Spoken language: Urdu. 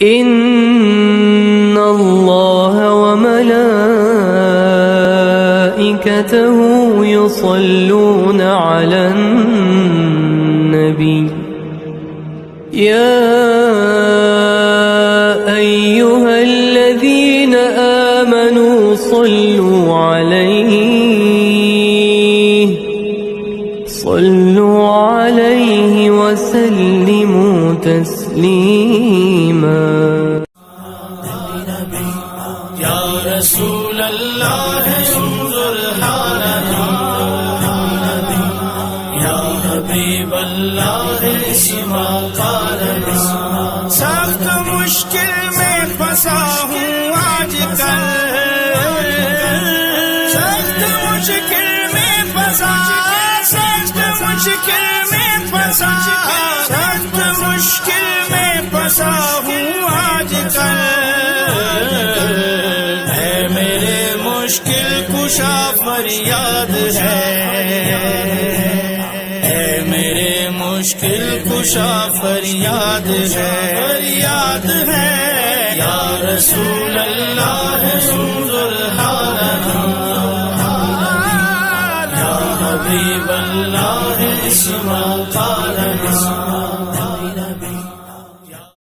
إن الله وملائكته يصلون على النبي يا أيها الذين آمنوا صلوا عليه وسلموا تسليما يا رسول الله انظر حالنا يا حبيب الله اسمع قالنا سخت مشکل میں پھنسا ہوں آج کل سخت مشکل میں پھنسا سخت مشکل میں پھنسا سخت مشکل میں پھنسا ہوں آج کل مشکل کشا فریاد ہے اے میرے مشکل کشا فریاد ہے یا رسول اللہ انظر حالنا یا حبیب اللہ اسمع قالنا